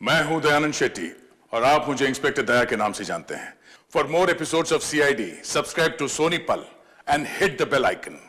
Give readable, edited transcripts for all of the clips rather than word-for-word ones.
मैं हूं दयानंद शेट्टी और आप मुझे इंस्पेक्टर दया के नाम से जानते हैं। For more episodes of CID, subscribe to Sony Pal and hit the bell icon.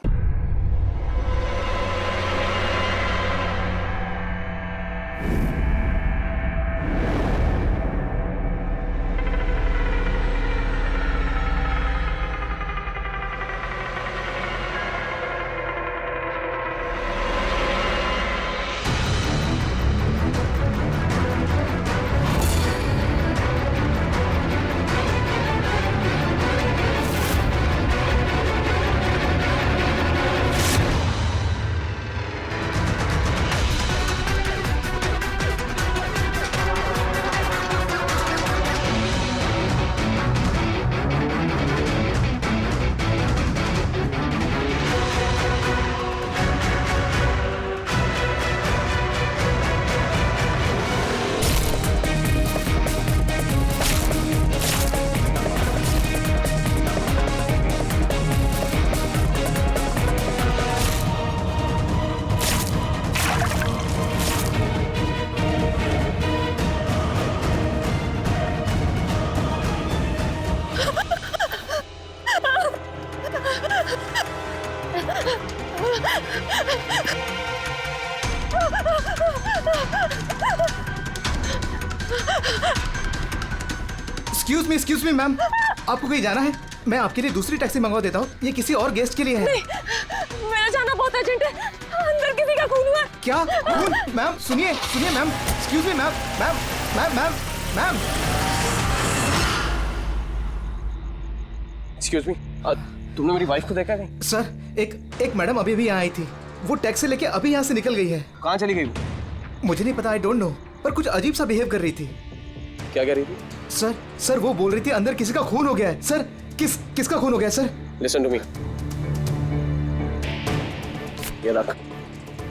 Excuse me ma'am, आपको कहीं जाना है? मैं आपके लिए दूसरी टैक्सी मंगवा देता हूँ। ये किसी और गेस्ट के लिए है। नहीं, मेरा जाना बहुत अर्जेंट है। अंदर किसी का खून हुआ। क्या खून? मैम सुनिए ma'am, excuse me ma'am, ma'am. Excuse me, तुमने मेरी वाइफ को देखा नहीं? सर, एक मैडम अभी भी यहाँ आई थी। वो टैक्सी लेके अभी यहाँ से निकल गई है। कहाँ चली गई वो? मुझे नहीं पता, आई डोंट नो, पर कुछ अजीब सा बिहेव कर रही थी। क्या कह रही थी? सर वो बोल रही थी अंदर किसी का खून हो गया है। सर, किसका खून हो गया सर? लिसन टू मी, ये रख,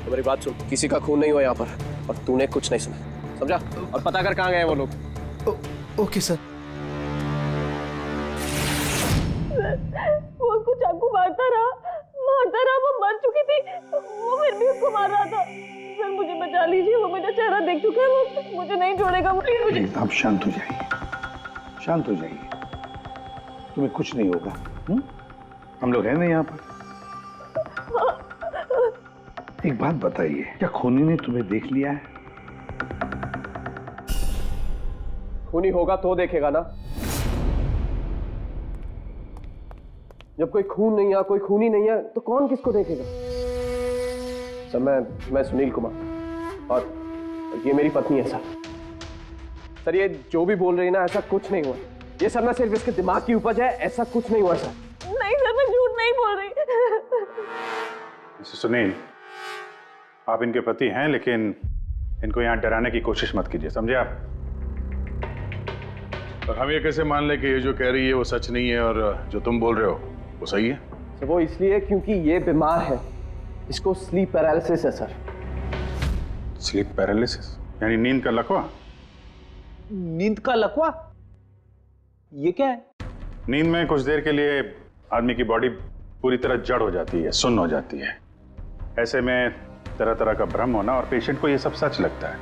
मेरी बात सुन। किसी का खून नहीं हुआ यहाँ पर, और तूने कुछ नहीं सुना, समझा? और पता कर कहाँ गए वो लोग। Okay sir. वो उसको चाकू मारता रहा, वो मर चुकी थी, वो फिर भी उसको मार रहा था। सर मुझे बचा लीजिए, वो मेरा चेहरा देख चुका है, वो मुझे नहीं छोड़ेगा। प्लीज मुझे। आप शांत हो जाइए, शांत हो जाइए, तुम्हें कुछ नहीं होगा। हम लोग हैं ना यहाँ पर। एक बात बताइए, क्या खूनी ने तुम्हें देख लिया है? खूनी होगा तो देखेगा ना। जब कोई खून नहीं है, कोई खूनी नहीं है, तो कौन किसको देखेगा? सर, मैं सुनील कुमार, और ये मेरी पत्नी है सर। सर, ये जो भी बोल रही है ना, ऐसा कुछ नहीं हुआ। ये सर ना सिर्फ इसके दिमाग की उपज है, ऐसा कुछ नहीं हुआ सर। नहीं सर, मैं झूठ नहीं बोल रही। मिस्टर सुनील, आप इनके पति हैं, लेकिन इनको यहाँ डराने की कोशिश मत कीजिए, समझे आप? और हम ये कैसे मान ले कि ये जो कह रही है वो सच नहीं है और जो तुम बोल रहे हो वो सही है? सर, वो इसलिए क्योंकि ये बीमार है, इसको स्लीप पैरालिसिस है सर। स्लीप पैरालिसिस यानी नींद का लकवा? नींद का लकवा? ये क्या है? नींद में कुछ देर के लिए आदमी की बॉडी पूरी तरह जड़ हो जाती है, सुन्न हो जाती है। ऐसे में तरह तरह का भ्रम होना, और पेशेंट को ये सब सच लगता है,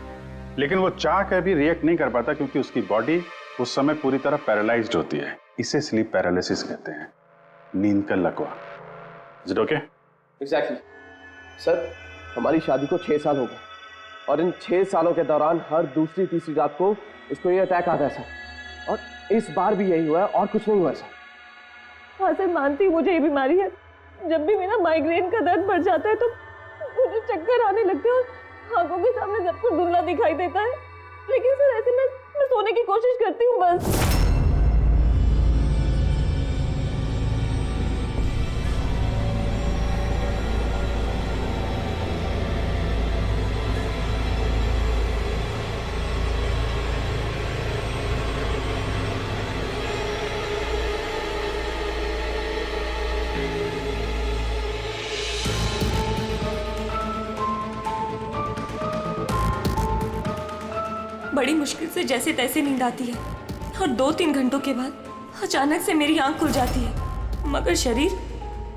लेकिन वो चाह कर भी रिएक्ट नहीं कर पाता क्योंकि उसकी बॉडी उस समय पूरी तरह पैरालाइज्ड होती है। इसे स्लीप पैरालिसिस कहते हैं, नींद का लकवा। Is it okay? Exactly sir, हमारी शादी को 6 साल हो गए, और इन 6 सालों के दौरान हर दूसरी तीसरी रात को इसको ये अटैक आता है सर, और इस बार भी यही हुआ है, और कुछ नहीं हुआ सर। हाँ सर, मानती हूँ मुझे ये बीमारी है। जब भी मेरा माइग्रेन का दर्द बढ़ जाता है तो मुझे चक्कर आने लगते हैं और आंखों के सामने सब कुछ धुंधला दिखाई देता है। लेकिन सर ऐसे में मैं सोने की कोशिश करती हूँ बस। बड़ी मुश्किल से जैसे तैसे नींद आती है और 2-3 घंटों के बाद अचानक से मेरी आंख खुल जाती है, मगर शरीर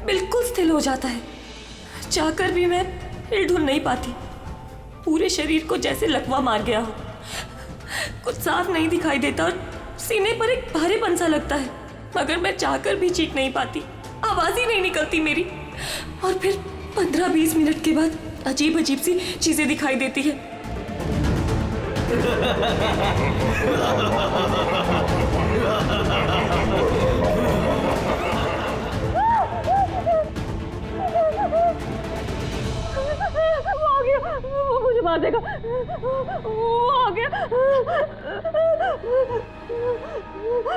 बिल्कुल स्थिर हो जाता है। चाहकर भी मैं हिल डुल नहीं पाती। पूरे शरीर को जैसे लकवा मार गया हो। कुछ साफ नहीं दिखाई देता और सीने पर एक भारीपन सा लगता है, मगर मैं चाहकर भी चीख नहीं पाती, आवाज ही नहीं निकलती मेरी। और फिर 15-20 मिनट के बाद अजीब अजीब सी चीजें दिखाई देती है। वो आ गया, वो मुझे मार देगा, वो आ गया।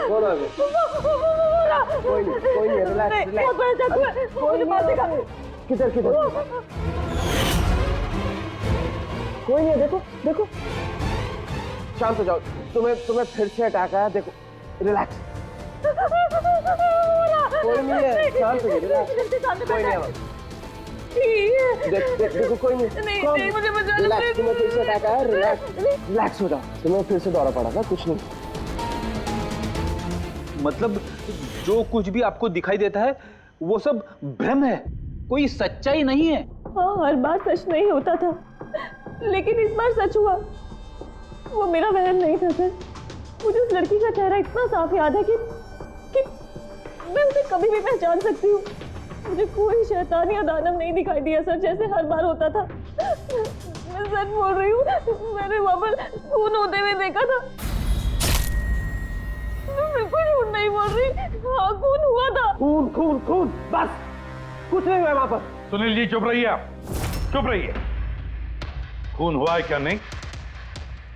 कौन आ गया? कोई नहीं, रिलैक्स, बहुत बड़ा चाकू है, वो मुझे मार देगा। किधर? कोई नहीं है, देखो। शांत हो जाओ, तुम्हें फिर से अटैक आया, देखो, रिलैक्स। कोई नहीं है, शांत हो जाओ, रिलैक्स, कोई नहीं है। देखो कोई नहीं, मुझे बचा लो, रिलैक्स, तुम्हें फिर से अटैक आया, रिलैक्स हो जाओ, तुम्हें फिर से दौरा पड़ा था, कुछ नहीं। मतलब जो कुछ भी आपको दिखाई देता है वो सब भ्रम है, कोई सच्चाई नहीं है। हाँ, हर बार सच नहीं होता था, लेकिन इस बार सच हुआ। वो मेरा वहम नहीं था सर। मुझे उस लड़की का चेहरा इतना साफ याद है कि मैं उसे कभी भी पहचान सकती हूँ। मुझे कोई शैतान या दानव नहीं दिखाई दिया सर, जैसे हर बार होता था। मैं सच बोल रही हूँ, मैंने वहाँ पर खून होते हुए देखा था। मैं बिल्कुल झूठ नहीं बोल रही, हाँ खून हुआ था। खून, बस कुछ नहीं हुआ वहां पर। सुनील जी चुप रहिए, आप चुप रहिए। खून हुआ है क्या नहीं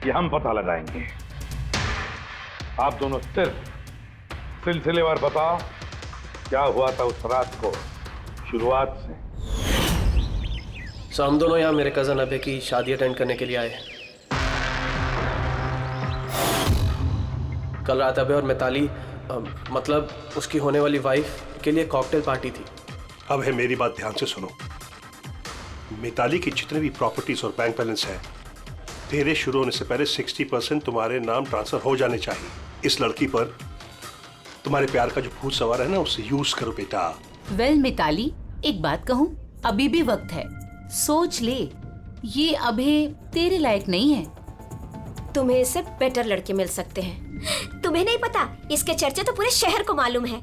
ये हम पता लगाएंगे। आप दोनों सिर्फ सिलसिलेवार बताओ क्या हुआ था उस रात को, शुरुआत से। सो हम दोनों यहाँ मेरे कजन अभय की शादी अटेंड करने के लिए आए। कल रात अभय और मिताली मतलब उसकी होने वाली वाइफ के लिए कॉकटेल पार्टी थी। अब है मेरी बात ध्यान से सुनो। मिताली की जितने भी प्रॉपर्टीज और बैंक बैलेंस है, तेरे शुरू होने से पहले 60% तुम्हारे नाम ट्रांसफर हो जाने चाहिए। इस लड़की पर तुम्हारे प्यार का जो भूत सवार है ना, उसे यूज करो बेटा। वेल मिताली, एक बात कहूँ, अभी भी वक्त है, सोच ले। ये अभी तेरे लायक नहीं है। तुम्हें इससे बेटर लड़के मिल सकते हैं। तुम्हें नहीं पता, इसके चर्चे तो पूरे शहर को मालूम है।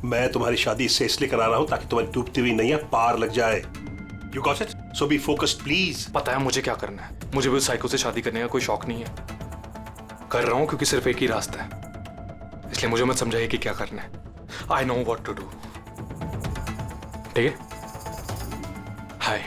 मैं तुम्हारी शादी इससे इसलिए करा रहा हूँ ताकि तुम्हारी डूबती हुई नैया पार लग जाए। You got it? So be focused please. पता है मुझे क्या करना है। मुझे भी उस साइको से शादी करने का कोई शौक नहीं है। कर रहा हूं क्योंकि सिर्फ एक ही रास्ता है, इसलिए मुझे मत समझाइए कि क्या करना है। I know what to do. ठीक है? हाय।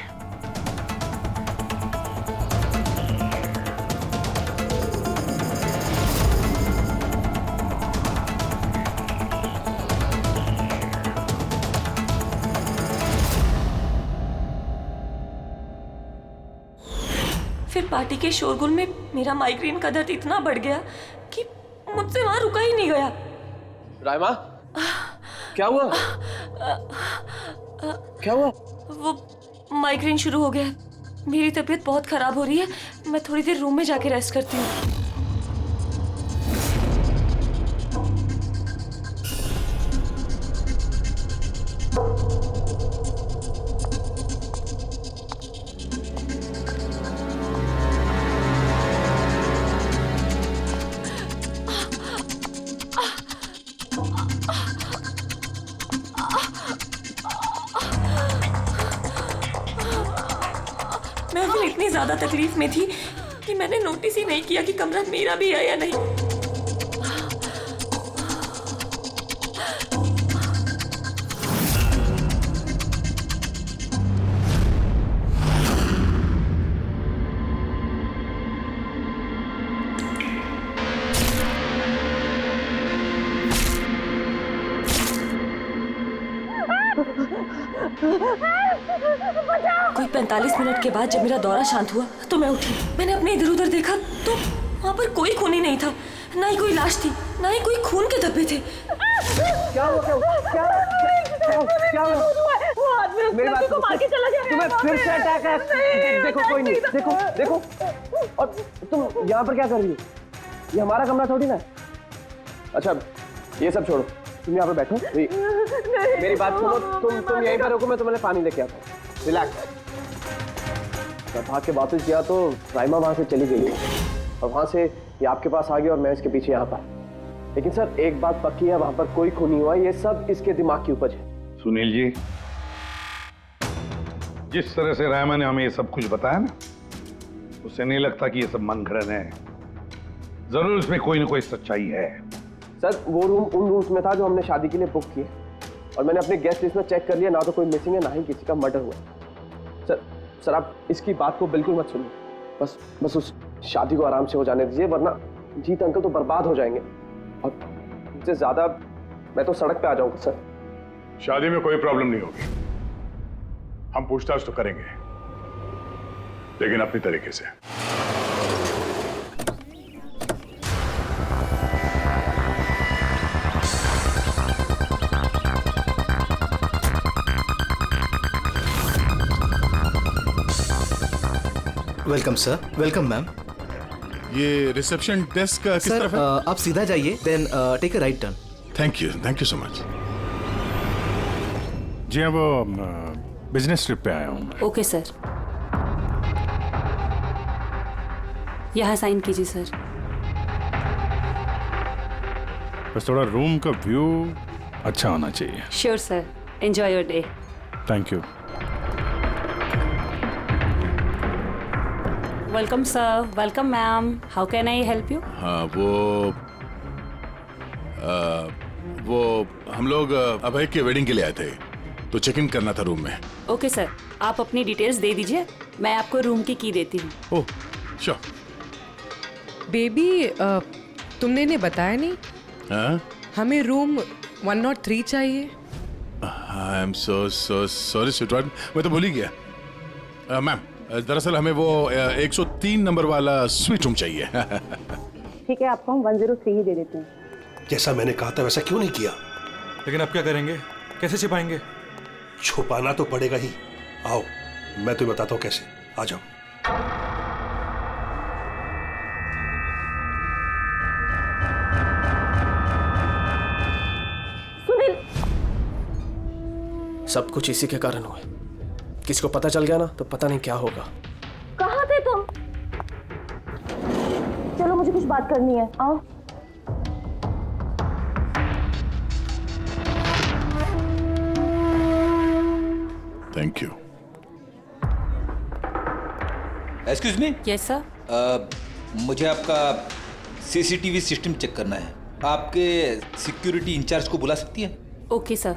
फिर पार्टी के शोरगुल में मेरा माइग्रेन का दर्द इतना बढ़ गया कि मुझसे वहां रुका ही नहीं गया। राइमा, क्या हुआ? क्या हुआ? वो माइग्रेन शुरू हो गया है। मेरी तबीयत बहुत खराब हो रही है, मैं थोड़ी देर रूम में जाके रेस्ट करती हूँ। मैं फिर इतनी ज्यादा तकलीफ में थी कि मैंने नोटिस ही नहीं किया कि कमरा मेरा भी है या नहीं। कोई 45 मिनट के बाद जब मेरा दौरा शांत हुआ तो मैं उठी। मैंने अपने इधर उधर देखा तो वहाँ पर कोई खून ही नहीं था, ना ही कोई लाश थी, ना ही कोई खून के धब्बे थे। क्या हुआ? मेरी बात सुनो, तुम्हें फिर से अटैक है। देखो कोई नहीं, देखो। और तुम यहाँ पर क्या कर रही हो? ये हमारा कमरा थोड़ी ना है। अच्छा ये सब छोड़ो, तुम यहाँ पे बैठो। मेरी बात सुनो, तुम यहीं पर रुको, मैं तुम्हें पानी लेके आता हूँ। रिलैक्स। मैं भाग के वापस गया तो राइमा वहां से चली गई और वहां से ये आपके पास आ गया और मैं इसके पीछे यहाँ पर। लेकिन सर एक बात पक्की है, वहां पर कोई खून नहीं हुआ, ये सब इसके दिमाग की उपज है। सुनील जी, जिस तरह से रायमा ने हमें ये सब कुछ बताया ना, उससे नहीं लगता कि ये सब मन घड़न है। जरूर इसमें कोई ना कोई सच्चाई है। सर वो रूम उन रूम्स में था जो हमने शादी के लिए बुक किए, और मैंने अपने गेस्ट लिस्ट में चेक कर लिया, ना तो कोई मिसिंग है ना ही किसी का मर्डर हुआ। सर आप इसकी बात को बिल्कुल मत सुनिए, बस उस शादी को आराम से हो जाने दीजिए, वरना जीत अंकल तो बर्बाद हो जाएंगे, और इससे ज्यादा मैं तो सड़क पे आ जाऊंगा। सर शादी में कोई प्रॉब्लम नहीं होगी, हम पूछताछ तो करेंगे, लेकिन अपनी तरीके से। Welcome sir. Welcome ma'am. ये रिसेप्शन डेस्क किस सर तरफ है? आप सीधा जाइए, then take a right turn. Thank you so much. जी हाँ, वो बिजनेस ट्रिप पे आया हूँ। ओके सर, यहाँ साइन कीजिए सर। बस थोड़ा रूम का व्यू अच्छा होना चाहिए। Sure sir, enjoy your day. Thank you. Welcome sir. Welcome ma'am. How can I help you? हाँ, वो हम लोग अभय के वेडिंग के लिए आए थे, तो चेक इन करना था रूम में। ओके सर, आप अपनी डिटेल्स दे दीजिए, मैं आपको रूम की देती हूँ। Oh sure. बेबी तुमने इन्हें बताया नहीं? हाँ? हमें रूम 103 चाहिए। I am so sorry sweetheart, मैं तो भूल ही गया। मैम, दरअसल हमें वो 103 नंबर वाला स्वीट रूम चाहिए। ठीक है, आपको हम 103 ही दे देते हैं। जैसा मैंने कहा था वैसा क्यों नहीं किया? लेकिन अब क्या करेंगे, कैसे छिपाएंगे? छुपाना तो पड़ेगा ही। आओ मैं तुम्हें बताता हूँ कैसे। आ जाओ। सुनील, सब कुछ इसी के कारण हुआ। किसी को पता चल गया ना तो पता नहीं क्या होगा। कहाँ थे तुम? चलो मुझे कुछ बात करनी है, आओ। Thank you. Excuse me. Yes sir. मुझे आपका सीसीटीवी सिस्टम चेक करना है। आपके सिक्योरिटी इंचार्ज को बुला सकती है? Okay sir.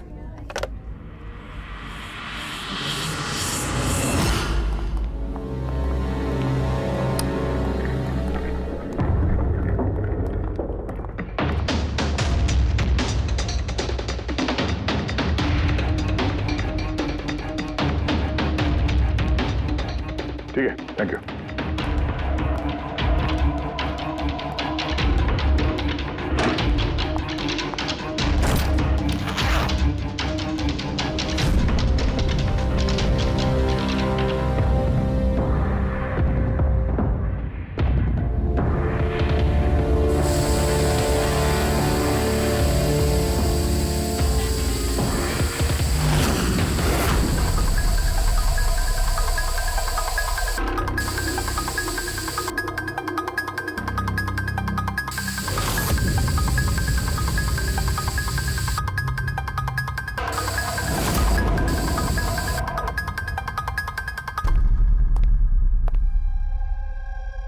ठीक है, थैंक यू।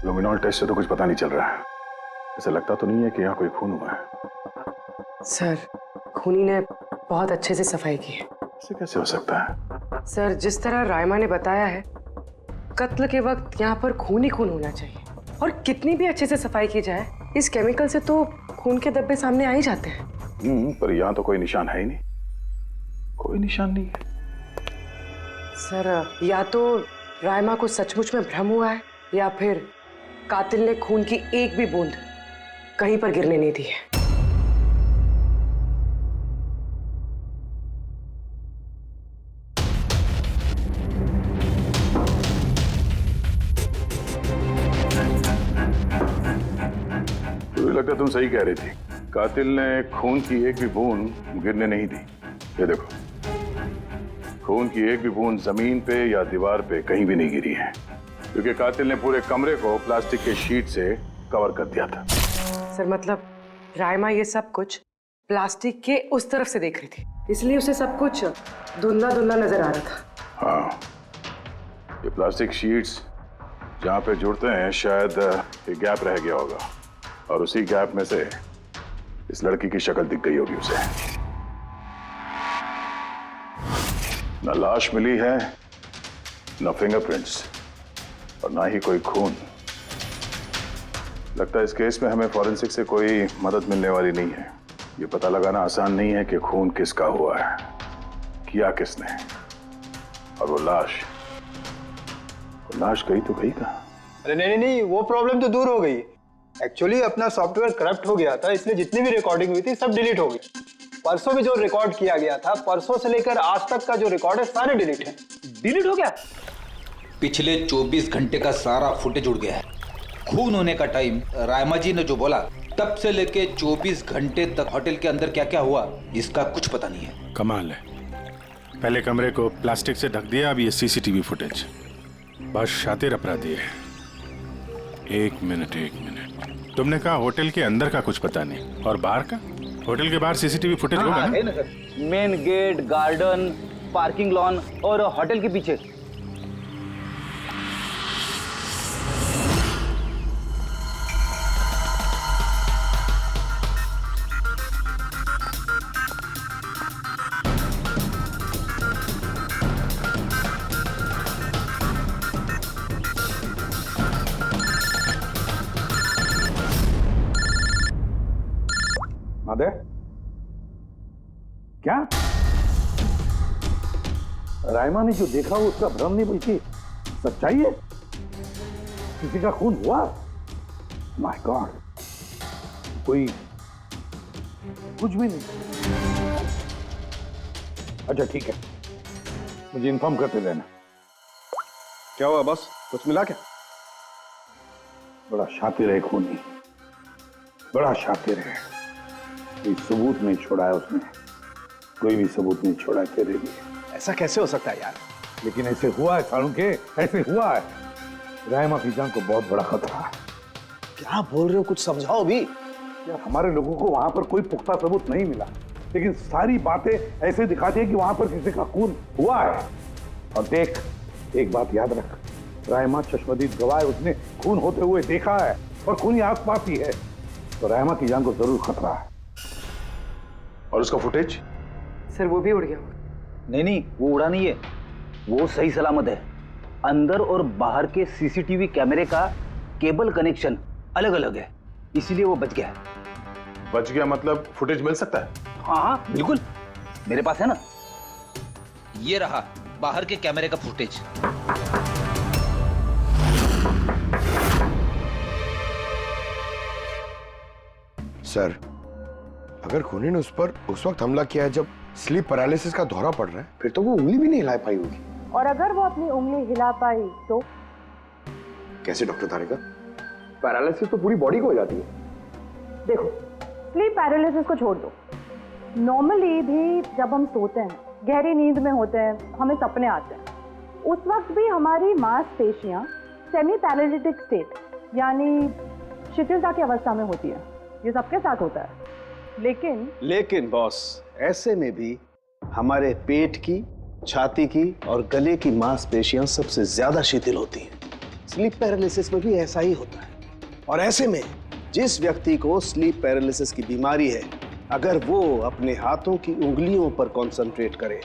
लुमिनॉल टेस्ट से तो कुछ पता नहीं चल रहा है। ऐसा लगता तो नहीं है कि यहाँ कोई खून हुआ है। सर खूनी ने बहुत अच्छे से सफाई की है। ऐसे कैसे हो सकता है? सर जिस तरह रायमा ने बताया है, कत्ल के वक्त यहाँ पर खून ही खून होना चाहिए, और कितनी भी अच्छे से सफाई की जाए इस केमिकल से तो खून के धब्बे सामने आ ही जाते हैं। पर यहाँ तो कोई निशान है ही नहीं। कोई निशान नहीं है। सर या तो रायमा को सचमुच में भ्रम हुआ है, या फिर कातिल ने खून की एक भी बूंद कहीं पर गिरने नहीं दी है। मुझे लगता तुम सही कह रही थी। कातिल ने खून की एक भी बूंद गिरने नहीं दी। ये देखो, खून की एक भी बूंद जमीन पे या दीवार पे कहीं भी नहीं गिरी है, क्योंकि कातिल ने पूरे कमरे को प्लास्टिक के शीट से कवर कर दिया था। सर मतलब रायमा ये सब कुछ प्लास्टिक के उस तरफ से देख रही थी, इसलिए उसे सब कुछ धुंधला धुंधला नजर आ रहा था। हाँ, ये प्लास्टिक शीट्स जहाँ पे जुड़ते हैं शायद एक गैप रह गया होगा और उसी गैप में से इस लड़की की शक्ल दिख गई होगी उसे। न लाश मिली है, न फिंगरप्रिंट्स और ना ही कोई खून। लगता है इस केस में हमें फॉरेंसिक से कोई मदद मिलने वाली नहीं है। ये पता लगाना आसान नहीं है कि खून किसका हुआ है, किया किसने, और वो लाश गई तो गई कहाँ? अरे नहीं, वो प्रॉब्लम तो दूर हो गई। एक्चुअली अपना सॉफ्टवेयर करप्ट हो गया था, इसलिए जितनी भी रिकॉर्डिंग हुई थी सब डिलीट हो गई। परसों भी जो रिकॉर्ड किया गया था, परसों से लेकर आज तक का जो रिकॉर्ड है सारे डिलीट है। डिलीट हो गया? पिछले 24 घंटे का सारा फुटेज उड़ गया है। खून होने का टाइम रायमा जी ने जो बोला, तब से लेके 24 घंटे तक होटल के अंदर क्या क्या हुआ इसका कुछ पता नहीं है। कमाल है, पहले कमरे को प्लास्टिक से ढक दिया, अब ये सीसीटीवी फुटेज। बहुत शातिर अपराधी है। एक मिनट, तुमने कहा होटल के अंदर का कुछ पता नहीं, और बाहर का? होटल के बाहर सीसीटीवी फुटेज होगा ना? है ना sir, main gate, garden, parking lawn और होटल के पीछे। क्या रायमा ने जो देखा वो उसका भ्रम नहीं बल्कि सच्चाई है? किसी का खून हुआ? माय गॉड, कोई कुछ भी नहीं। अच्छा ठीक है, मुझे इन्फॉर्म करते रहना। क्या हुआ बॉस, कुछ मिला क्या? बड़ा शातिर है खूनी, बड़ा शातिर है। कोई सबूत नहीं छोड़ा है उसने, कोई भी सबूत नहीं छोड़ा तेरे लिए। ऐसा कैसे हो सकता है यार? लेकिन ऐसे हुआ है सालुंके, ऐसे हुआ है। रायमा की जान को बहुत बड़ा खतरा है। क्या बोल रहे हो, कुछ समझाओ भी। यार हमारे लोगों को वहां पर कोई पुख्ता सबूत नहीं मिला, लेकिन सारी बातें ऐसे दिखाती है कि वहां पर किसी का खून हुआ है। और देख, एक बात याद रख, रायमा चश्मदीद गवाह है, उसने खून होते हुए देखा है और खून आस पास ही है, तो रायमा की जान को जरूर खतरा है। और उसका फुटेज? सर वो भी उड़ गया। नहीं, वो उड़ा नहीं है, वो सही सलामत है। अंदर और बाहर के सीसीटीवी कैमरे का केबल कनेक्शन अलग अलग है, इसीलिए वो बच गया है। बच गया मतलब फुटेज मिल सकता है? हाँ बिल्कुल, मेरे पास है ना। ये रहा बाहर के कैमरे का फुटेज। सर, अगर खूनी ने उस पर उस वक्त हमला किया है जब स्लीप पैरालिसिस का दौरा पड़ रहा है, फिर तो वो उंगली भी नहीं हिला पाई होगी। और अगर वो अपनी उंगली हिला पाई तो? कैसे डॉक्टर तारिका? पैरालिसिस तो पूरी बॉडी को हो जाती है। देखो, स्लीप पैरालिसिस को छोड़ दो, नॉर्मली भी जब हम सोते हैं, गहरी नींद में होते हैं, हमें सपने आते हैं, उस वक्त भी हमारी मांसपेशियां सेमी पैरालिटिक स्टेट यानी शिथिलता की अवस्था में होती है। ये सबके साथ होता है। लेकिन बॉस, ऐसे में भी हमारे पेट की, छाती की और गले की मांसपेशियां सबसे ज्यादा शिथिल होती हैं। स्लीप पैरालिसिस में भी ऐसा ही होता है। और ऐसे में जिस व्यक्ति को स्लीप पैरालिसिस की बीमारी है, अगर वो अपने हाथों की उंगलियों पर कंसंट्रेट करे,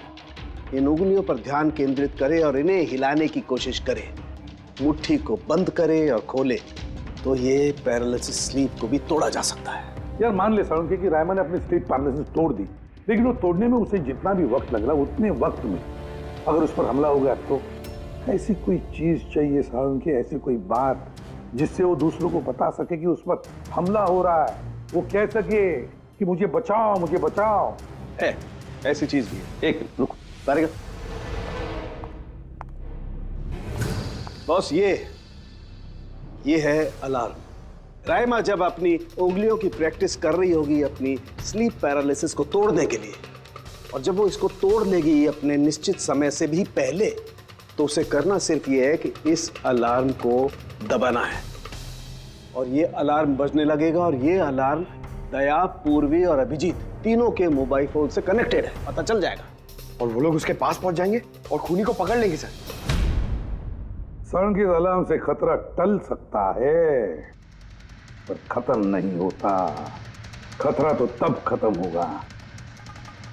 इन उंगलियों पर ध्यान केंद्रित करे और इन्हें हिलाने की कोशिश करे, मुट्ठी को बंद करे और खोले, तो ये पैरालिसिस स्लीप को भी तोड़ा जा सकता है। यार मान ले सालुंके कि रायमा ने अपनी स्लीप पैरालिसिस तोड़ दी, लेकिन वो तोड़ने में उसे जितना भी वक्त लग रहा, उतने वक्त में अगर उस पर हमला हो गया तो ऐसी कोई चीज चाहिए सालुंके, ऐसी कोई बात जिससे वो दूसरों को बता सके कि उस पर हमला हो रहा है, वो कह सके कि मुझे बचाओ, मुझे बचाओ। है, ऐसी चीज भी है। एक मिनट रुको तारिका। बॉस, ये है अलार्म। रायमा जब अपनी उंगलियों की प्रैक्टिस कर रही होगी अपनी स्लीप पैरालिसिस को तोड़ने के लिए, और जब वो इसको तोड़ लेगी अपने निश्चित समय से भी पहले, तो उसे करना सिर्फ ये है कि इस अलार्म को दबाना है। और ये अलार्म बजने लगेगा और ये अलार्म दया, पूर्वी और अभिजीत तीनों के मोबाइल फोन से कनेक्टेड है, पता चल जाएगा। और वो लोग उसके पास पहुंच जाएंगे और खूनी को पकड़ लेंगे सर। सर की अलार्म से खतरा टल सकता है पर खत्म नहीं होता। खतरा तो तब खत्म होगा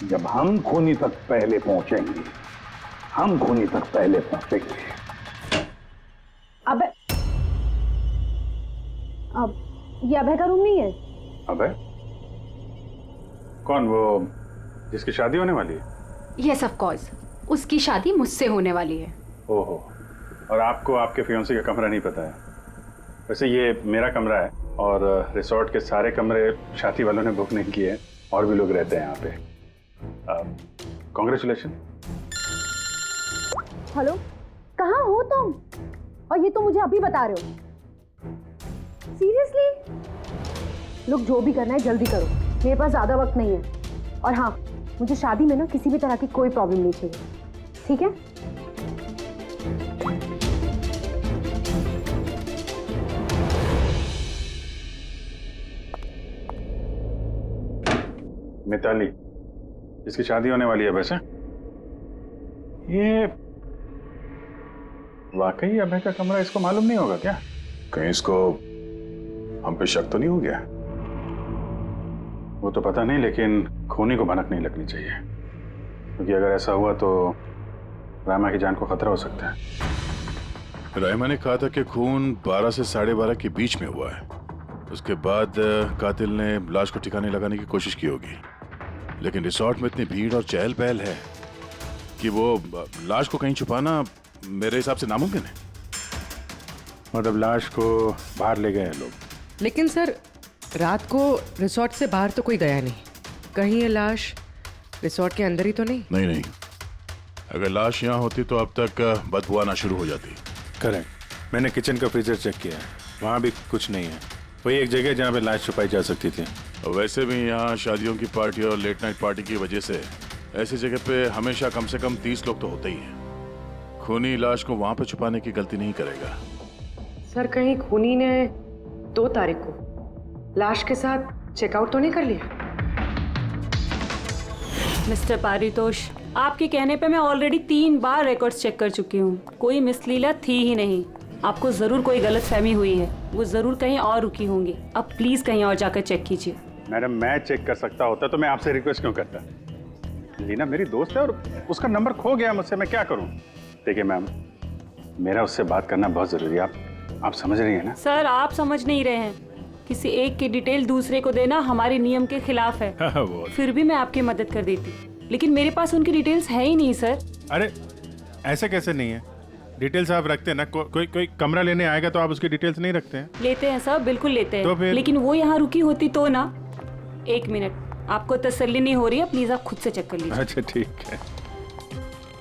जब हम खूनी तक पहले पहुंचेंगे। हम खूनी तक पहले पहुंचेंगे। अब ये अभय का रूम नहीं है? अभय? कौन? वो जिसकी शादी होने वाली है? यस ऑफ कोर्स, उसकी शादी मुझसे होने वाली है। ओहो, और आपको आपके फियोंसे का कमरा नहीं पता है? वैसे ये मेरा कमरा है और रिसोर्ट के सारे कमरे शादी वालों ने बुक नहीं किए, और भी लोग रहते हैं यहाँ पे। कॉन्ग्रेचुलेशन। हेलो, कहाँ हो तुम? और ये तो मुझे अभी बता रहे हो? सीरियसली? लोग जो भी करना है जल्दी करो, मेरे पास ज्यादा वक्त नहीं है। और हाँ, मुझे शादी में ना किसी भी तरह की कोई प्रॉब्लम नहीं चाहिए, ठीक है? मिताली, जिसकी शादी होने वाली है, वैसे ये वाकई अभय का कमरा इसको मालूम नहीं होगा क्या? कहीं इसको हम पे शक तो नहीं हो गया? वो तो पता नहीं, लेकिन खूनी को भनक नहीं लगनी चाहिए, क्योंकि अगर ऐसा हुआ तो रामा की जान को खतरा हो सकता है। रायमा ने कहा था कि खून 12 से 12:30 के बीच में हुआ है। उसके बाद कातिल ने लाश को ठिकाने लगाने की कोशिश की होगी, लेकिन रिसोर्ट में इतनी भीड़ और चहल पहल है कि वो लाश को कहीं छुपाना मेरे हिसाब से नामुमकिन है। मतलब लाश को बाहर ले गए हैं लोग? लेकिन सर, रात को रिसोर्ट से बाहर तो कोई गया नहीं। कहीं ये लाश रिसोर्ट के अंदर ही तो नहीं? नहीं, अगर लाश यहाँ होती तो अब तक बदबू आना शुरू हो जाती। करेक्ट। मैंने किचन का फ्रीजर चेक किया है, वहाँ भी कुछ नहीं है। वही एक जगह जहाँ पे लाश छुपाई जा सकती थी। वैसे भी यहाँ शादियों की पार्टी और लेट नाइट पार्टी की वजह से ऐसी जगह पे हमेशा कम से कम 30 लोग तो होते ही हैं। खूनी लाश को वहाँ पे छुपाने की गलती नहीं करेगा। सर, कहीं खूनी ने 2 तारीख को लाश के साथ चेकआउट तो नहीं कर लिया? मिस्टर पारितोष, आपके कहने पे मैं ऑलरेडी 3 बार रिकॉर्ड्स चेक कर चुकी हूँ, कोई मिसलीला थी ही नहीं। आपको जरूर कोई गलतफहमी हुई है, वो जरूर कहीं और रुकी होंगी। अब प्लीज कहीं और जाकर चेक कीजिए। मैडम, मैं चेक कर सकता होता तो मैं आपसे रिक्वेस्ट क्यों करता? लीना मेरी दोस्त है और उसका नंबर खो गया मुझसे, मैं क्या करूँ? देखिए मैम, मेरा उससे बात करना बहुत जरूरी है, आप समझ रही हैं ना? सर, आप समझ नहीं रहे हैं। किसी एक की डिटेल दूसरे को देना हमारे नियम के खिलाफ है। फिर भी मैं आपकी मदद कर देती, लेकिन मेरे पास उनकी डिटेल्स है ही नहीं सर। अरे ऐसे कैसे नहीं है? डिटेल्स आप रखते हैं ना? कोई कमरा लेने आएगा तो आप उसकी डिटेल्स नहीं रखते हैं? लेते हैं सर, बिल्कुल लेते हैं। तो फिर? लेकिन वो यहाँ रुकी होती तो ना। 1 मिनट, आपको तसल्ली नहीं हो रही है, प्लीज आप खुद से चेक कर लीजिए। अच्छा ठीक है।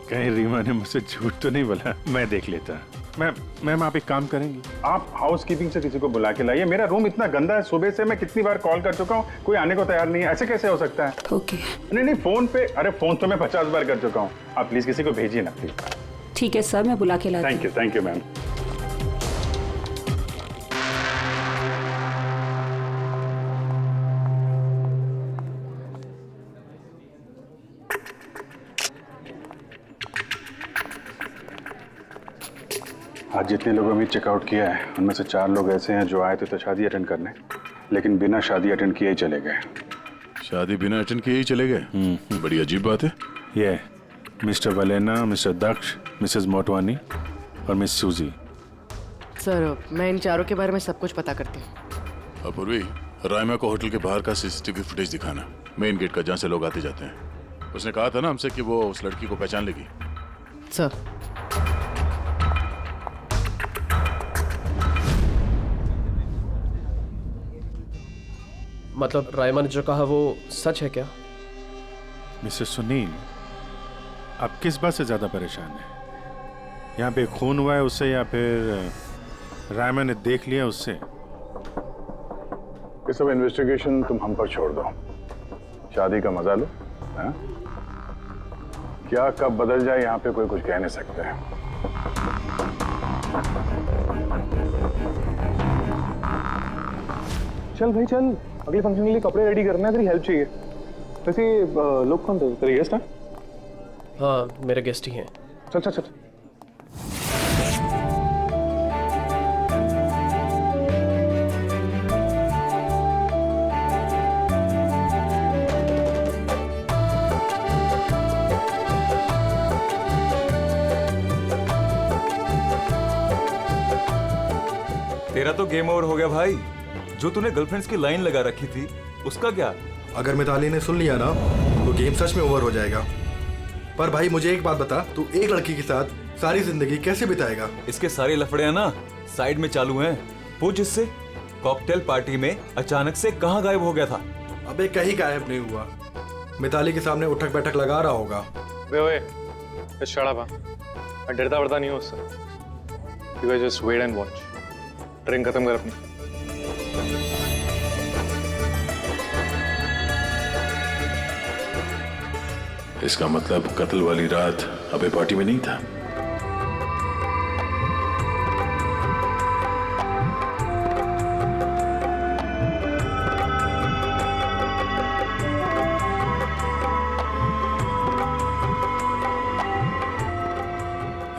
कहीं रीमा ने मुझसे झूठ तो नहीं बोला? मैं देख लेता। मैम आप एक काम करेंगी, आप हाउस कीपिंग से किसी को बुला के लाइए। मेरा रूम इतना गंदा है, सुबह से मैं कितनी बार कॉल कर चुका हूँ, कोई आने को तैयार नहीं है। ऐसे कैसे हो सकता है? ओके। नहीं, फोन पे, अरे फोन तो मैं 50 बार कर चुका हूँ। आप प्लीज किसी को भेजिए ना प्लीज। ठीक है सर, मैं बुला के लाती हूँ। Thank you ma'am. आज जितने लोगों ने चेकआउट किया है, उनमें से 4 लोग ऐसे हैं जो आए थे तो शादी अटेंड करने, लेकिन बिना शादी अटेंड किए ही चले गए। शादी बिना अटेंड किए ही चले गए? बड़ी अजीब बात है। ये मिस्टर वलेना, मिस्टर दक्ष, मिसेस मोटवानी और मिस सूजी। सर, मैं इन 4 के बारे में सब कुछ पता करती हूँ। अपूर्वी, रायमा को होटल के बाहर का सीसीटीवी फुटेज दिखाना, मेन गेट का, जहाँ से लोग आते जाते हैं। उसने कहा था ना हमसे कि वो उस लड़की को पहचान लेगी। सर, मतलब रायमा ने जो कहा वो सच है क्या? मिस्टर सुनील, आप किस बात से ज्यादा परेशान हैं? यहाँ पे खून हुआ है उससे, या फिर रायमा ने देख लिया उससे? ये सब इन्वेस्टिगेशन तुम हम पर छोड़ दो, शादी का मजा लो। हाँ? क्या कब बदल जाए यहाँ पे कोई कुछ कह नहीं सकते हैं। चल भाई चल, अगले फंक्शन के लिए कपड़े रेडी करना है, तेरी हेल्प चाहिए। वैसे लोग कौन थे? तेरे गेस्ट हैं? हाँ मेरे गेस्ट ही हैं। चल चल चल। तेरा तो गेम ओवर हो गया भाई। जो तूने गर्लफ्रेंड्स की लाइन लगा रखी थी उसका क्या? अगर मिताली ने सुन लिया ना तो गेम सच में ओवर हो जाएगा। पर भाई मुझे एक बात बता, तू एक लड़की के साथ सारी जिंदगी कैसे बिताएगा? इसके सारे लफड़े हैं ना साइड में चालू हैं। पूछ इससे, कॉकटेल पार्टी में अचानक से कहाँ गायब हो गया था? अबे कहीं गायब नहीं हुआ, मिताली के सामने उठक बैठक लगा रहा होगा। ओए शट अप। मैं डरता वरता नहीं हूँ उससे। You guys just wait and watch. Drink खत्म कर अपनी। इसका मतलब कत्ल वाली रात अबे पार्टी में नहीं था।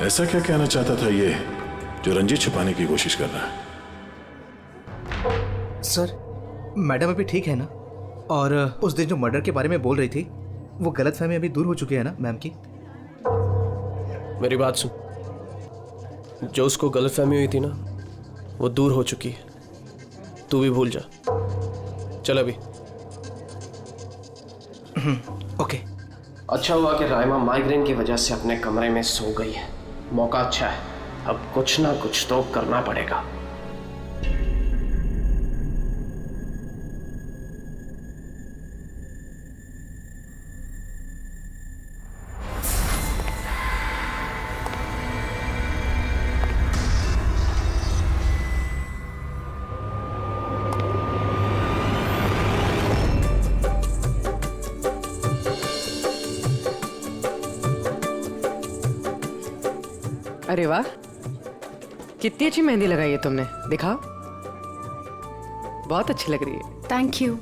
ऐसा क्या कहना चाहता था ये जो रंजीत छुपाने की कोशिश कर रहा है? सर मैडम अभी ठीक है ना? और उस दिन जो मर्डर के बारे में बोल रही थी वो गलतफहमी अभी दूर हो चुकी है ना मैम की? मेरी बात सुन, जो उसको गलतफहमी हुई थी ना वो दूर हो चुकी है। तू भी भूल जा। चल अभी। ओके। अच्छा हुआ कि राइमा माइग्रेन की वजह से अपने कमरे में सो गई है। मौका अच्छा है, अब कुछ ना कुछ तो करना पड़ेगा। अरे वाह, कितनी अच्छी मेहंदी लगाई है तुमने, दिखाओ। बहुत अच्छी लग रही है। Thank you.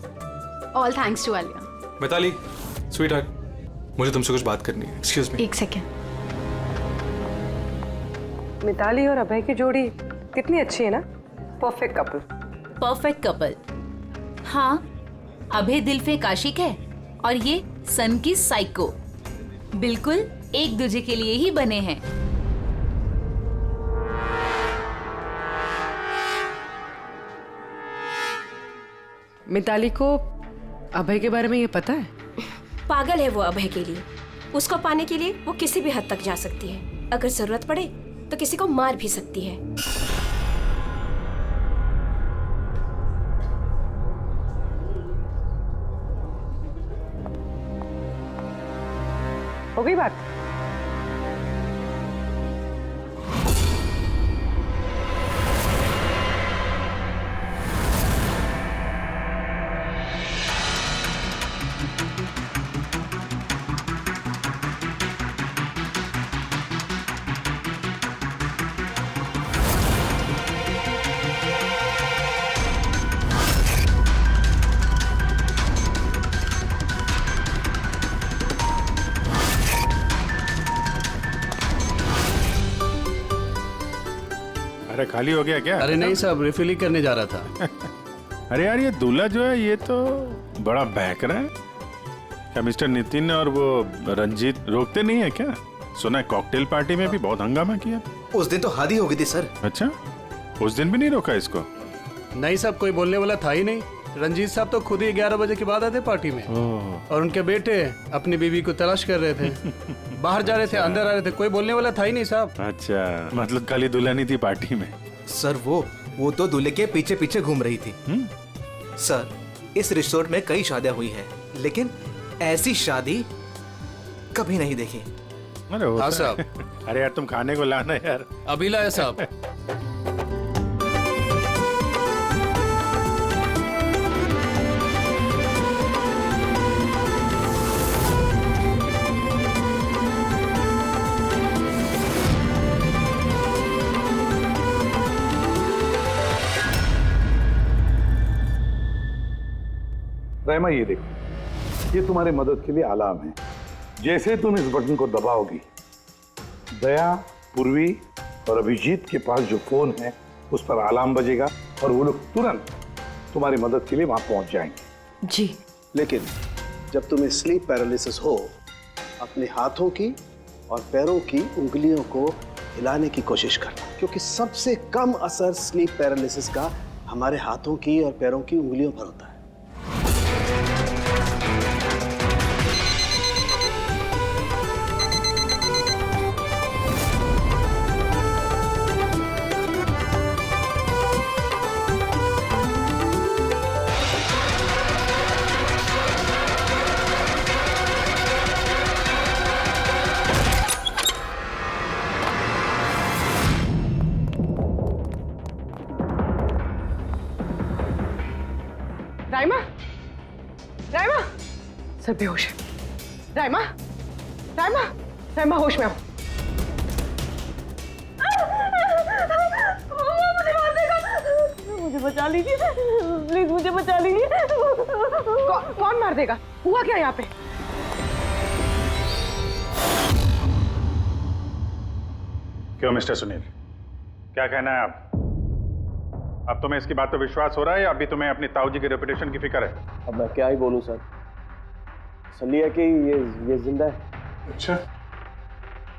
All thanks to Alia. Mitali, sweetheart, मुझे तुमसे कुछ बात करनी है। Excuse me. एक सेकेंड। मिताली और अभय की जोड़ी कितनी अच्छी है ना? Perfect couple. Perfect couple. हाँ, अभय दिल पे आशिक है और ये सन की साइको। बिल्कुल एक दूसरे के लिए ही बने हैं। मिताली को अभय के बारे में ये पता है? पागल है वो अभय के लिए। उसको पाने के लिए वो किसी भी हद तक जा सकती है। अगर जरूरत पड़े तो किसी को मार भी सकती है। हो गई बात? अरे खाली हो गया क्या? अरे नहीं साहब, रिफिल ही करने जा रहा था। अरे यार ये दूल्हा जो है ये तो बड़ा बहक रहा है। क्या मिस्टर नितिन और वो रंजीत रोकते नहीं है क्या? सुना है कॉकटेल पार्टी में भी बहुत हंगामा किया। उस दिन तो हादी हो गई थी सर। अच्छा, उस दिन भी नहीं रोका इसको? नहीं साहब, कोई बोलने वाला था ही नहीं। रंजीत साहब तो खुद ही 11 बजे के बाद आते पार्टी में। और उनके बेटे अपनी बीवी को तलाश कर रहे थे। बाहर जा रहे थे, अंदर आ रहे थे, कोई बोलने वाला था ही नहीं साहब। अच्छा, मतलब खाली दुल्हन ही थी पार्टी में? सर वो तो दूल्हे के पीछे पीछे घूम रही थी। सर इस रिसोर्ट में कई शादियां हुई हैं, लेकिन ऐसी शादी कभी नहीं देखी। अरे हाँ साहब। अरे यार तुम खाने को लाना यार। अभी लाया साहब। रहमा ये देखो, ये तुम्हारी मदद के लिए अलार्म है। जैसे तुम इस बटन को दबाओगी, दया, पूर्वी और अभिजीत के पास जो फोन है उस पर अलार्म बजेगा और वो लोग तुरंत तुम्हारी मदद के लिए वहां पहुंच जाएंगे। जी। लेकिन जब तुम्हें स्लीप पैरालिसिस हो, अपने हाथों की और पैरों की उंगलियों को हिलाने की कोशिश करना, क्योंकि सबसे कम असर स्लीप पैरालिसिस का हमारे हाथों की और पैरों की उंगलियों पर होता है। राइमा, राइमा, सर बेहोश है। राइमा, राइमा, राइमा होश में आओ। मुझे बचा लीजिए प्लीज, मुझे बचा लीजिए। कौन मार देगा? हुआ क्या यहाँ पे? क्यों मिस्टर सुनील, क्या कहना है आप? अब तुम्हें इसकी बात पे विश्वास हो रहा है या अभी तुम्हें अपनी ताऊ जी की रेपुटेशन की फिक्र है? अब मैं क्या ही बोलूं सर, सली है कि ये जिंदा है। अच्छा,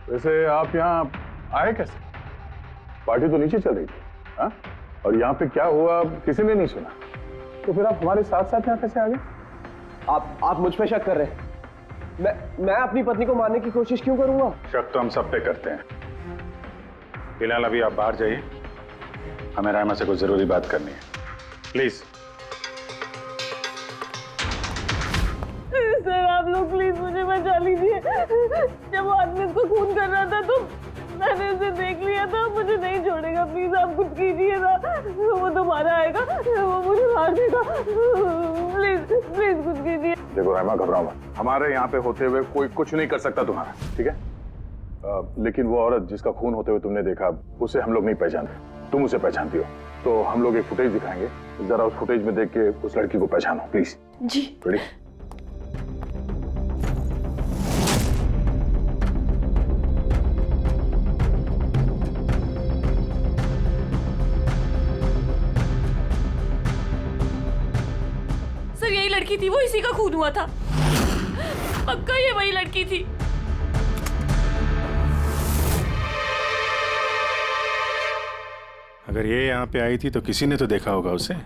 वैसे आप यहाँ आए कैसे? पार्टी तो नीचे चल रही थी, हाँ? और यहाँ पे क्या हुआ किसी ने नहीं सुना, तो फिर आप हमारे साथ साथ यहाँ कैसे आ गए? आप मुझ पे शक कर रहे हैं? मैं अपनी पत्नी को मारने की कोशिश क्यों करूंगा? शक तो हम सब पे करते हैं। फिलहाल अभी आप बाहर जाइए, हमें रायमा से कुछ जरूरी बात करनी है, प्लीज। सर आप लोग प्लीज मुझे बचा लीजिए। जब वो आदमी उसको खून कर रहा था तो मैंने उसे देख लिया था, मुझे नहीं छोड़ेगा। प्लीज आप कुछ कीजिए ना, वो दोबारा आएगा, वो मुझे मार देगा। प्लीज प्लीज कुछ कीजिए। देखो रायमा, घबराओ मत, हमारे यहाँ पे होते हुए कोई कुछ नहीं कर सकता तुम्हारा, ठीक है? लेकिन वो औरत जिसका खून होते हुए तुमने देखा, उसे हम लोग नहीं पहचानते, तुम उसे पहचानती हो, तो हम लोग एक फुटेज दिखाएंगे, जरा उस फुटेज में देख के उस लड़की को पहचानो प्लीज। जी। रेडी? सर यही लड़की थी, वो इसी का खून हुआ था, पक्का ये वही लड़की थी। अगर ये यहाँ पे आई थी तो किसी ने तो देखा होगा उसे। वो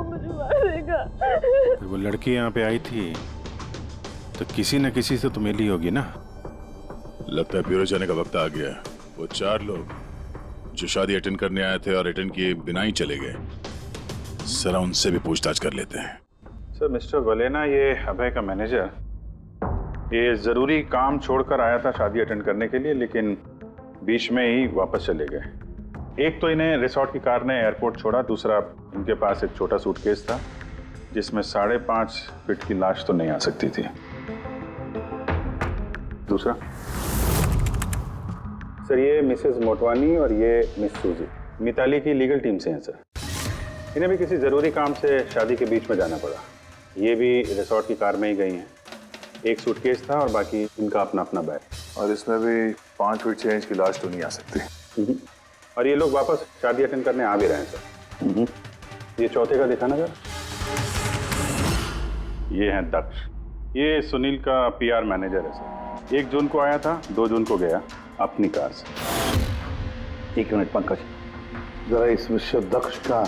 मुझे मार देगा। अगर वो लड़की यहाँ पे आई थी तो किसी न किसी से तो मिली होगी ना। लगता है ब्यूरो जाने का वक्त आ गया। वो 4 लोग जो शादी अटेंड करने आए थे और अटेंड किए बिना ही चले गए, जरा उनसे भी पूछताछ कर लेते हैं। सर मिस्टर वलेना, ये अभय का मैनेजर, ये जरूरी काम छोड़कर आया था शादी अटेंड करने के लिए, लेकिन बीच में ही वापस चले गए। एक तो इन्हें रिसोर्ट की कार ने एयरपोर्ट छोड़ा, दूसरा इनके पास एक छोटा सूटकेस था जिसमें 5.5 फीट की लाश तो नहीं आ सकती थी। दूसरा सर, ये मिसेस मोटवानी और ये मिस सूजी मिताली की लीगल टीम से हैं सर। इन्हें भी किसी ज़रूरी काम से शादी के बीच में जाना पड़ा। ये भी रिसोर्ट की कार में ही गई हैं। एक सूटकेस था और बाकी इनका अपना अपना बैग। और इसमें भी 5 फीट 6 इंच की लाश तो नहीं आ सकती। और ये लोग वापस शादी अटेंड करने आ भी रहे हैं सर। ये चौथे का दिखाना सर। ये है दक्ष, ये सुनील का पीआर मैनेजर है सर। 1 जून को आया था, 2 जून को गया अपनी कार से। 1 मिनट पंकज, जरा इस मिस्टर दक्ष का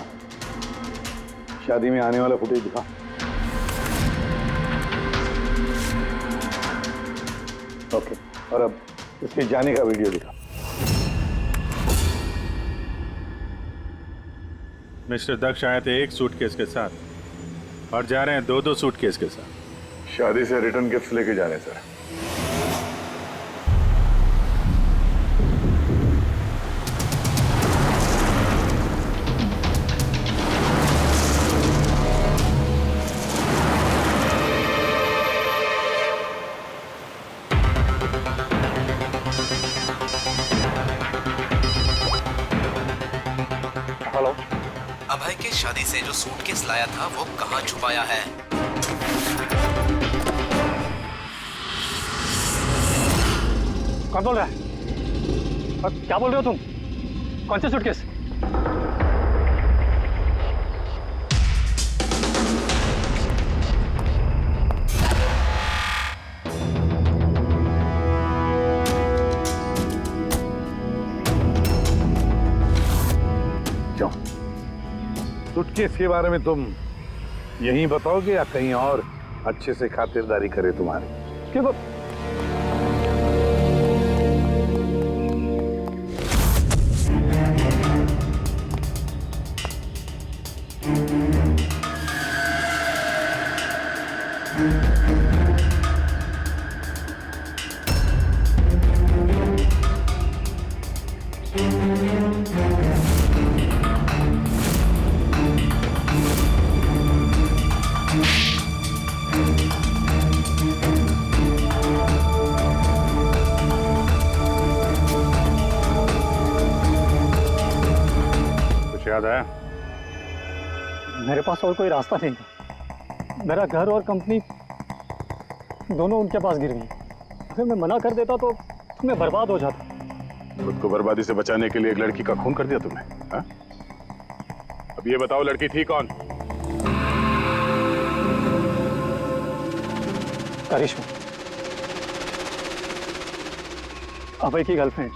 शादी में आने वाला फुटेज दिखा। ओके, और अब इसके जाने का वीडियो दिखा। मिस्टर दक्ष आए थे 1 सूटकेस के साथ और जा रहे हैं 2-2 सूटकेस के साथ। शादी से रिटर्न गिफ्ट लेके जाने सर। अभय, अभय के शादी से जो सूटकेस लाया था वो कहाँ छुपाया है? कौन बोल रहा है? और क्या बोल रहे हो तुम? कौन से सूटकेस? क्यों? सूटकेस के बारे में तुम यहीं बताओगे या कहीं और अच्छे से खातिरदारी करे तुम्हारी? क्यों? याद आया? मेरे पास और कोई रास्ता नहीं था। मेरा घर और कंपनी दोनों उनके पास गिर गई। अगर मैं मना कर देता तो मैं बर्बाद हो जाता। खुद को बर्बादी से बचाने के लिए एक लड़की का खून कर दिया तुमने, हाँ? अब ये बताओ लड़की थी कौन? करिश्मा, अभय की गर्लफ्रेंड।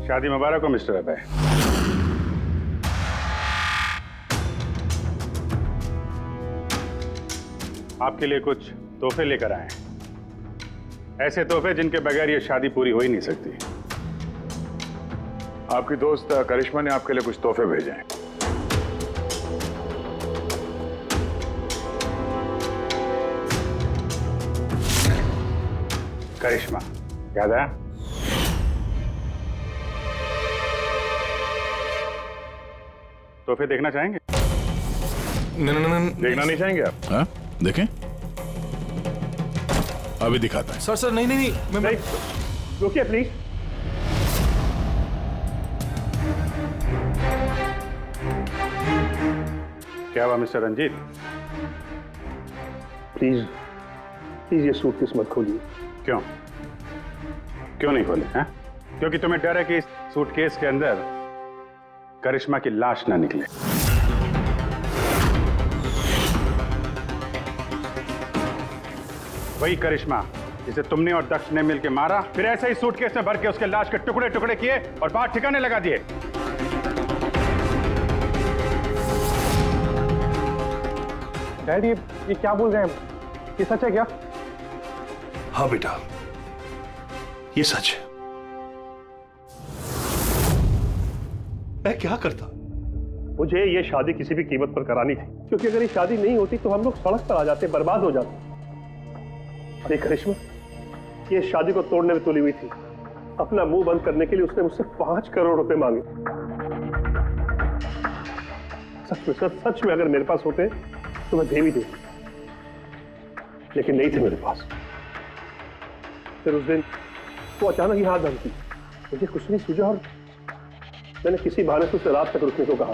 शादी मुबारक हो मिस्टर अभय। आपके लिए कुछ तोहफे लेकर आए हैं, ऐसे तोहफे जिनके बगैर ये शादी पूरी हो ही नहीं सकती। आपकी दोस्त करिश्मा ने आपके लिए कुछ तोहफे भेजे हैं। करिश्मा, याद आया? तोहफे देखना चाहेंगे? नहीं। देखना नहीं चाहेंगे आप? हाँ, देखें। अभी दिखाता है। सर नहीं मैं रुकिए प्लीज। क्या हुआ मिस्टर रंजीत? प्लीज प्लीज ये सूटकेस मत खोलिए। क्यों नहीं खोले? हैं? क्योंकि तुम्हें डर है कि इस सूटकेस के अंदर करिश्मा की लाश ना निकले। वही करिश्मा जिसे तुमने और दक्ष ने मिलकर मारा, फिर ऐसे ही सूटकेस में भर के उसके लाश के टुकड़े टुकड़े किए और बाहर ठिकाने लगा दिए। डैड, ये क्या बोल रहे हैं? ये सच है क्या? हाँ बेटा, ये सच है। मैं क्या करता? मुझे ये शादी किसी भी कीमत पर करानी थी, क्योंकि अगर ये शादी नहीं होती तो हम लोग सड़क पर आ जाते, बर्बाद हो जाते। अरे करिश्मा, ये शादी को तोड़ने में तुली हुई थी। अपना मुंह बंद करने के लिए उसने मुझसे 5 करोड़ रुपए मांगे। सच में अगर मेरे पास होते तो मैं दे भी देता, लेकिन नहीं थे मेरे पास। फिर उस दिन वो अचानक ही हाथ धमकी, मुझे कुछ नहीं सूझा और मैंने किसी बहाने से उसे रात तक रुकने को कहा।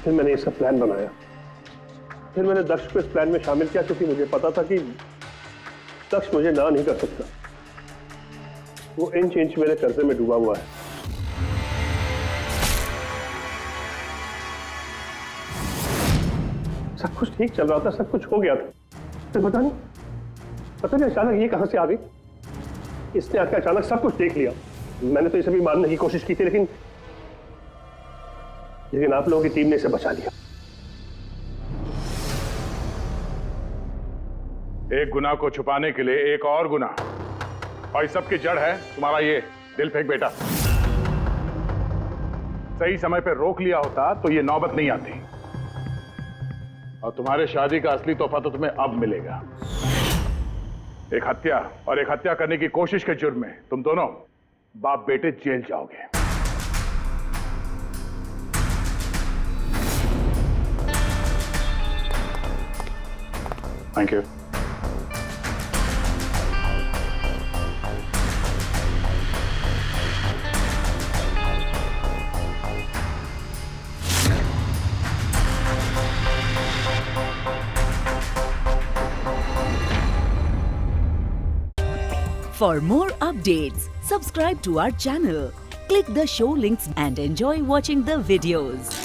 फिर मैंने इसका प्लान बनाया फिर मैंने दक्ष को इस प्लान में शामिल किया क्योंकि मुझे पता था कि दक्ष मुझे ना नहीं कर सकता। वो इंच इंच मेरे कर्जे में डूबा हुआ है। सब कुछ ठीक चल रहा था, सब कुछ हो गया था, फिर पता नहीं अचानक ये कहां से आ गई। इसने आकर अचानक सब कुछ देख लिया। मैंने तो इसे भी मारने की कोशिश की थी, लेकिन आप लोगों की टीम ने इसे बचा लिया। एक गुनाह को छुपाने के लिए एक और गुनाह, और इस सब की जड़ है तुम्हारा ये दिल फेंक बेटा। सही समय पे रोक लिया होता तो ये नौबत नहीं आती, और तुम्हारे शादी का असली तोहफा तो तुम्हें अब मिलेगा। एक हत्या और एक हत्या करने की कोशिश के जुर्म में तुम दोनों बाप बेटे जेल जाओगे। Thank you. For more updates, subscribe to our channel, click the show links and enjoy watching the videos.